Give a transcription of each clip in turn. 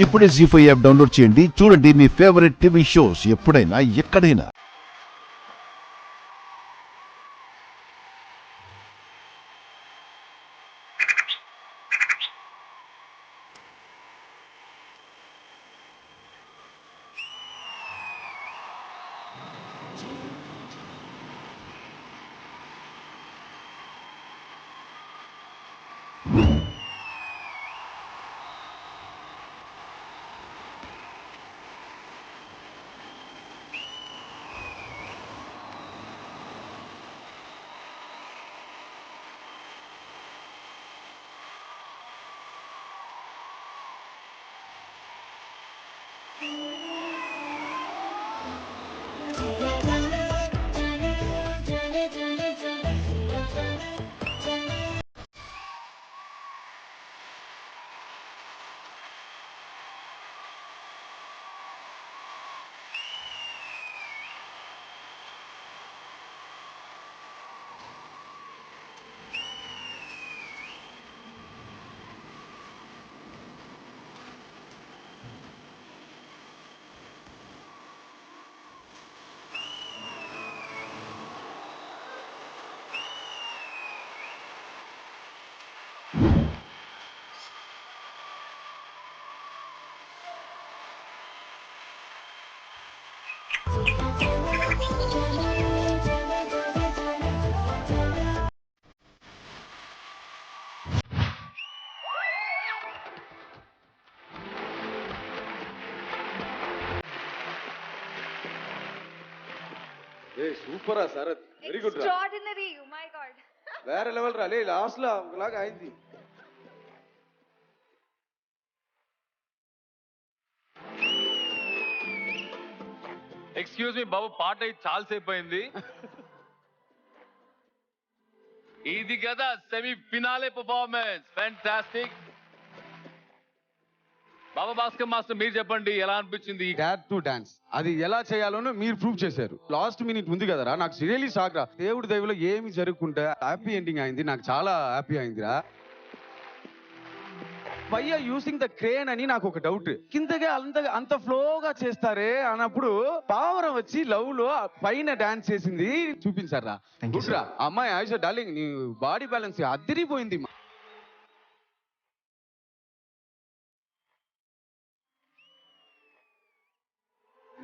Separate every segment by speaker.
Speaker 1: ఇప్పుడే జీ5 app download చేయండి. చూడండి మీ ఫేవరెట్ టీవీ షోస్ ఎప్పుడైనా ఎక్కడైనా.
Speaker 2: సూపరా శరత్, వెరీ గుడ్ రా,
Speaker 3: ఎక్స్ట్రార్డినరీ. ఓ మై గాడ్,
Speaker 2: వేరే లెవెల్ రా. లే లాస్ట్ లో ఒకలాగా అయింది.
Speaker 4: ఎక్స్క్యూజ్ మీ బాబు, పాట చాలా సేపు అయింది. ఇది కదా సెమీ ఫినాలే పర్ఫార్మెన్స్, ఫ్యాంటాస్టిక్. బాబా భాస్కర్ మాస్టర్, మీరు చెప్పండి ఎలా అనిపించింది?
Speaker 2: డాడ్ టు డాన్స్ అది ఎలా చేయాలోనో మీరు ప్రూవ్ చేశారు. లాస్ట్ మినిట్ ఉంది కదరా, నాకు రియలీ షాక్ రా. దేవుడి దైవలో ఏమి జరుగుకుంటే హ్యాపీ ఎండింగ్ అయింది. నాకు చాలా హ్యాపీ అయిందిరా. Why are using the crane అని నాకు ఒక డౌట్. కిందగా అంత ఫ్లోగా చేస్తారే అన్నప్పుడు పావరం వచ్చి లవ్ లో పైన డాన్స్ చేసింది చూపించారా. గుడ్ రా. అమ్మాయి ఆయుష డార్లింగ్, నీ బాడీ బ్యాలెన్స్ అదిరిపోయింది.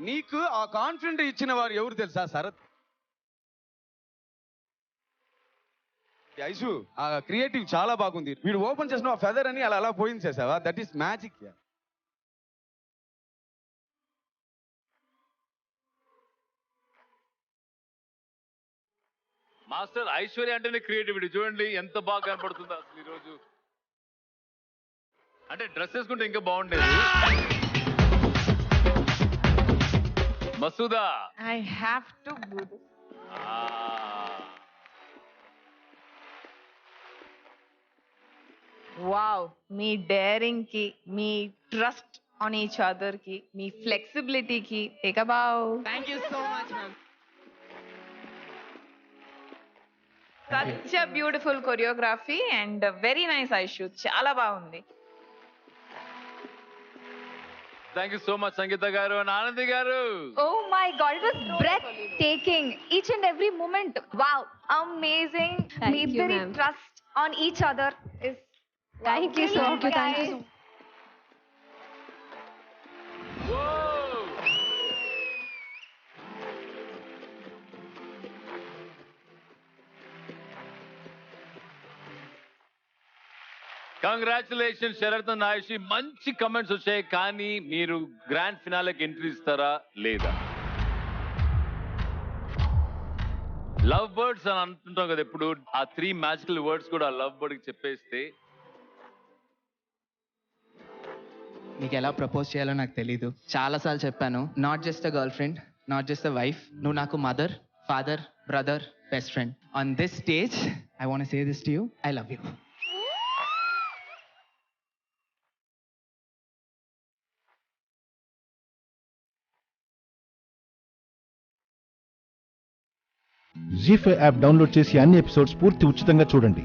Speaker 2: నీకు ఆ కాన్ఫిడెంట్ ఇచ్చిన వారు ఎవరు తెలుసా? శరత్. ఐషు, ఆ క్రియేటివ్ చాలా బాగుంది. వీడు ఓపెన్ చేసిన ఆ ఫెదర్ అని అలా పోయింది చేసావా, that is magic.
Speaker 4: Master Aishwarya అంటేనే క్రియేటివిటీ. చూడండి ఎంత బాగా కనపడుతుందో అసలు ఈరోజు. అంటే డ్రెస్ వేసుకుంటే ఇంకా బాగుండేది. Masooda,
Speaker 3: I have to do this. Wow, మీ డేరింగ్ కి, మీ ట్రస్ట్ ఆన్ ఈచ్ అదర్ కి, మీ ఫ్లెక్సిబిలిటీకి take a bow.
Speaker 5: Thank you so much, ma'am.
Speaker 3: Such a beautiful choreography and very nice Aishu, చాలా బాగుంది.
Speaker 4: Thank you so much Sangeeta garu and Anandi గారు.
Speaker 6: Oh my God, it was breathtaking. Each and every moment. Wow, amazing.
Speaker 5: Thank you,
Speaker 6: Very
Speaker 5: ma'am.
Speaker 6: trust on each other is.
Speaker 5: Thank you so
Speaker 6: Brilliant,
Speaker 5: much. Thank you
Speaker 6: guys.
Speaker 5: so much.
Speaker 4: Congratulation Sarath and Ayushi, మంచి comments వచ్చాయి. కానీ మీరు grand ఫినాలేకి entry ఇస్తారా లేదా? Love birds అని అంటుంటాం కదా ఎప్పుడు. ఆ 3 మ్యాజికల్ వర్డ్స్ కూడా లవ్ బర్డ్ కి చెప్పేస్తే.
Speaker 7: నీకు ఎలా ప్రపోజ్ చేయాలో నాకు తెలీదు. చాలాసార్లు చెప్పాను, not just a girlfriend, not just a wife, నువ్వు నాకు mother, father, brother, best friend. On this stage I want say this to you, I love you.
Speaker 1: ZEE5 app download చేసి అన్ని ఎపిసోడ్స్ పూర్తి ఉచితంగా చూడండి.